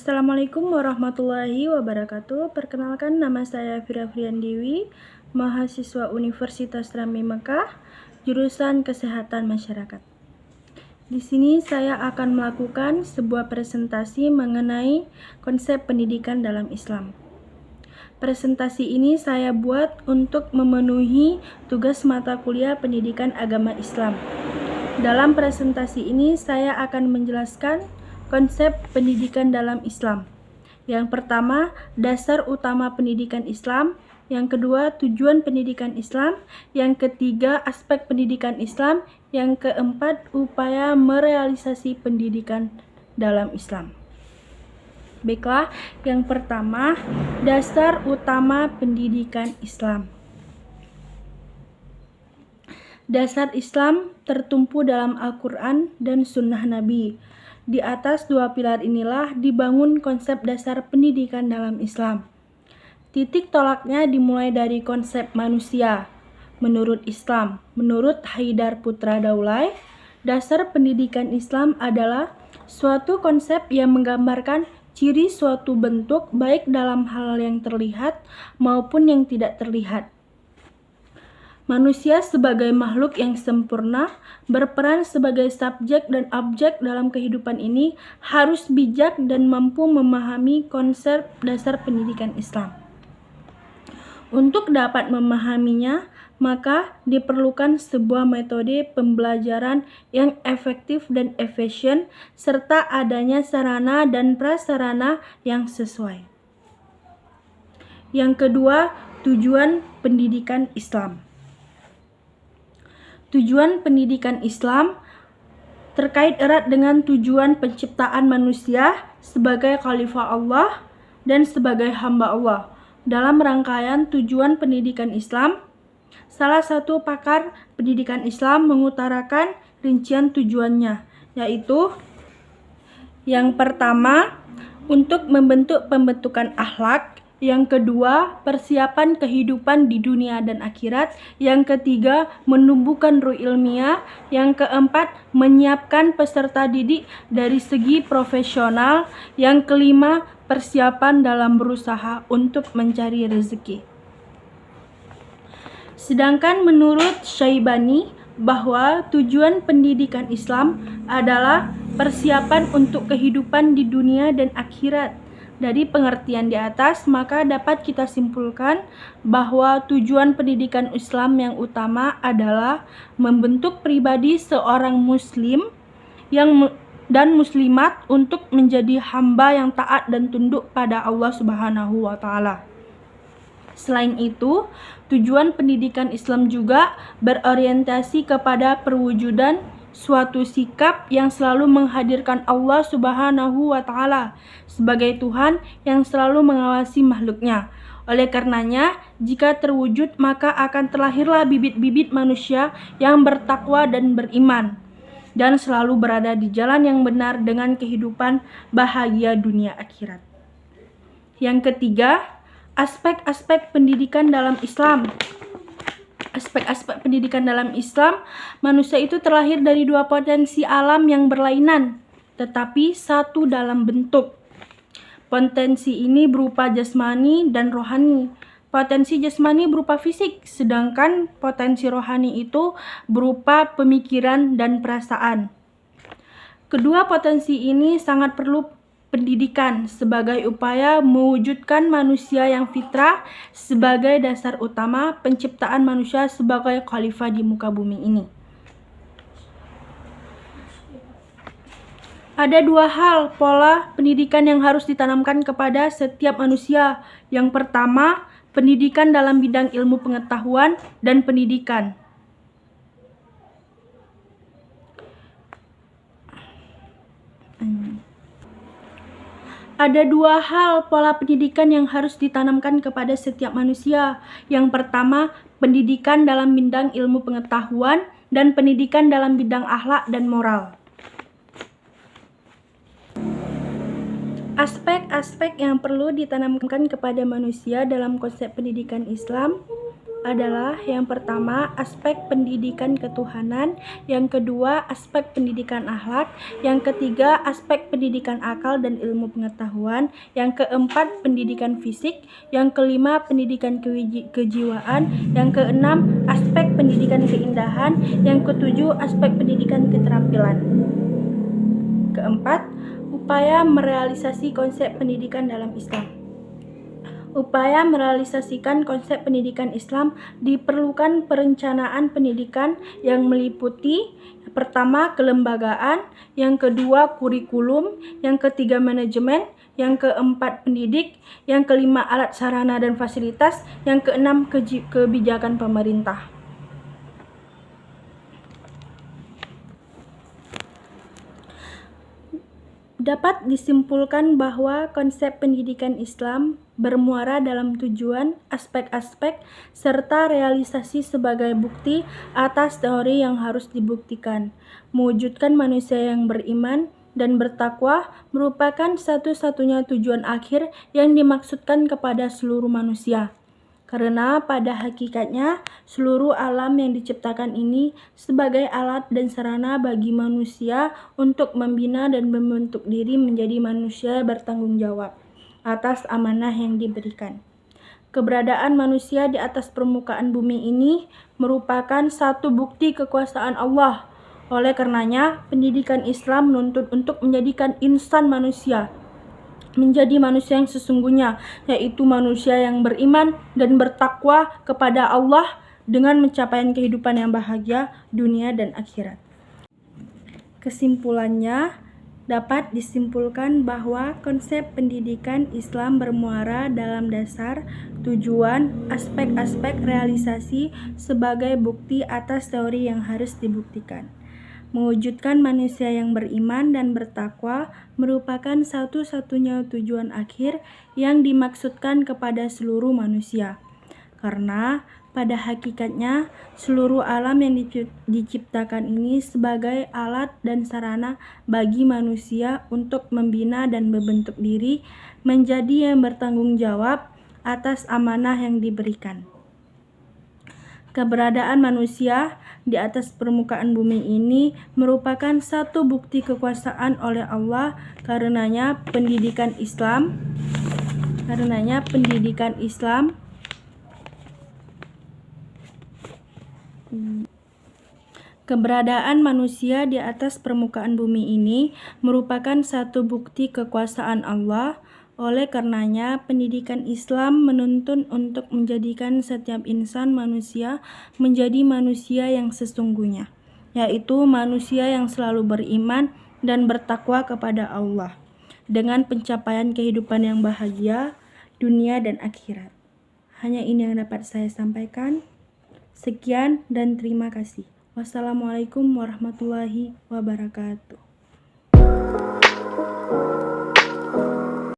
Assalamualaikum warahmatullahi wabarakatuh. Perkenalkan, nama saya Fira Friandewi, mahasiswa Universitas Rami Mekah, jurusan Kesehatan Masyarakat. Di sini saya akan melakukan sebuah presentasi mengenai konsep pendidikan dalam Islam. Presentasi ini saya buat untuk memenuhi tugas mata kuliah Pendidikan Agama Islam. Dalam presentasi ini saya akan menjelaskan konsep pendidikan dalam Islam. Yang pertama, dasar utama pendidikan Islam. Yang kedua, tujuan pendidikan Islam. Yang ketiga, aspek pendidikan Islam. Yang keempat, upaya merealisasi pendidikan dalam Islam. Baiklah, yang pertama, dasar utama pendidikan Islam. Dasar Islam tertumpu dalam Al-Quran dan Sunnah Nabi. Di atas dua pilar inilah dibangun konsep dasar pendidikan dalam Islam. Titik tolaknya dimulai dari konsep manusia. Menurut Islam, menurut Haidar Putra Daulay, dasar pendidikan Islam adalah suatu konsep yang menggambarkan ciri suatu bentuk baik dalam hal yang terlihat maupun yang tidak terlihat. Manusia sebagai makhluk yang sempurna, berperan sebagai subjek dan objek dalam kehidupan ini, harus bijak dan mampu memahami konsep dasar pendidikan Islam. Untuk dapat memahaminya, maka diperlukan sebuah metode pembelajaran yang efektif dan efisien, serta adanya sarana dan prasarana yang sesuai. Yang kedua, tujuan pendidikan Islam. Tujuan pendidikan Islam terkait erat dengan tujuan penciptaan manusia sebagai khalifah Allah dan sebagai hamba Allah. Dalam rangkaian tujuan pendidikan Islam, salah satu pakar pendidikan Islam mengutarakan rincian tujuannya, yaitu yang pertama, untuk membentuk pembentukan akhlak. Yang kedua, persiapan kehidupan di dunia dan akhirat. Yang ketiga, menumbuhkan ruh ilmiah. Yang keempat, menyiapkan peserta didik dari segi profesional. Yang kelima, persiapan dalam berusaha untuk mencari rezeki. Sedangkan menurut Syaibani, bahwa tujuan pendidikan Islam adalah persiapan untuk kehidupan di dunia dan akhirat. Dari pengertian di atas, maka dapat kita simpulkan bahwa tujuan pendidikan Islam yang utama adalah membentuk pribadi seorang muslim dan muslimat untuk menjadi hamba yang taat dan tunduk pada Allah Subhanahu wa taala. Selain itu, tujuan pendidikan Islam juga berorientasi kepada perwujudan suatu sikap yang selalu menghadirkan Allah Subhanahu wa taala sebagai Tuhan yang selalu mengawasi makhluknya. Oleh karenanya, jika terwujud maka akan terlahirlah bibit-bibit manusia yang bertakwa dan beriman dan selalu berada di jalan yang benar dengan kehidupan bahagia dunia akhirat. Yang ketiga, aspek-aspek pendidikan dalam Islam. Aspek-aspek pendidikan dalam Islam, manusia itu terlahir dari dua potensi alam yang berlainan, tetapi satu dalam bentuk. Potensi ini berupa jasmani dan rohani. Potensi jasmani berupa fisik, sedangkan potensi rohani itu berupa pemikiran dan perasaan. Kedua potensi ini sangat perlu pendidikan sebagai upaya mewujudkan manusia yang fitrah sebagai dasar utama penciptaan manusia sebagai khalifah di muka bumi ini. Ada dua hal pola pendidikan yang harus ditanamkan kepada setiap manusia. Yang pertama, pendidikan dalam bidang ilmu pengetahuan dan pendidikan. Ada dua hal pola pendidikan yang harus ditanamkan kepada setiap manusia. Yang pertama, pendidikan dalam bidang ilmu pengetahuan dan pendidikan dalam bidang akhlak dan moral. Aspek-aspek yang perlu ditanamkan kepada manusia dalam konsep pendidikan Islam adalah yang pertama aspek pendidikan ketuhanan, yang kedua aspek pendidikan akhlak, yang ketiga aspek pendidikan akal dan ilmu pengetahuan, yang keempat pendidikan fisik, yang kelima pendidikan kejiwaan, yang keenam aspek pendidikan keindahan, yang ketujuh aspek pendidikan keterampilan. Keempat, upaya merealisasi konsep pendidikan dalam Islam. Upaya merealisasikan konsep pendidikan Islam diperlukan perencanaan pendidikan yang meliputi pertama kelembagaan, yang kedua kurikulum, yang ketiga manajemen, yang keempat pendidik, yang kelima alat sarana dan fasilitas, yang keenam kebijakan pemerintah. Dapat disimpulkan bahwa konsep pendidikan Islam bermuara dalam tujuan, aspek-aspek, serta realisasi sebagai bukti atas teori yang harus dibuktikan. Mewujudkan manusia yang beriman dan bertakwa merupakan satu-satunya tujuan akhir yang dimaksudkan kepada seluruh manusia. Karena pada hakikatnya seluruh alam yang diciptakan ini sebagai alat dan sarana bagi manusia untuk membina dan membentuk diri menjadi manusia bertanggung jawab atas amanah yang diberikan. Keberadaan manusia di atas permukaan bumi ini merupakan satu bukti kekuasaan Allah. Oleh karenanya, pendidikan Islam menuntut untuk menjadikan insan manusia menjadi manusia yang sesungguhnya, yaitu manusia yang beriman dan bertakwa kepada Allah dengan mencapai kehidupan yang bahagia dunia dan akhirat. Kesimpulannya, dapat disimpulkan bahwa konsep pendidikan Islam bermuara dalam dasar, tujuan, aspek-aspek realisasi sebagai bukti atas teori yang harus dibuktikan. Mewujudkan manusia yang beriman dan bertakwa merupakan satu-satunya tujuan akhir yang dimaksudkan kepada seluruh manusia. Karena pada hakikatnya seluruh alam yang diciptakan ini sebagai alat dan sarana bagi manusia untuk membina dan membentuk diri menjadi yang bertanggung jawab atas amanah yang diberikan. Keberadaan manusia di atas permukaan bumi ini merupakan satu bukti kekuasaan oleh Allah. Karenanya pendidikan Islam Keberadaan manusia di atas permukaan bumi ini merupakan satu bukti kekuasaan Allah. Oleh karenanya, pendidikan Islam menuntun untuk menjadikan setiap insan manusia menjadi manusia yang sesungguhnya, yaitu manusia yang selalu beriman dan bertakwa kepada Allah, dengan pencapaian kehidupan yang bahagia, dunia dan akhirat. Hanya ini yang dapat saya sampaikan. Sekian dan terima kasih. Wassalamualaikum warahmatullahi wabarakatuh.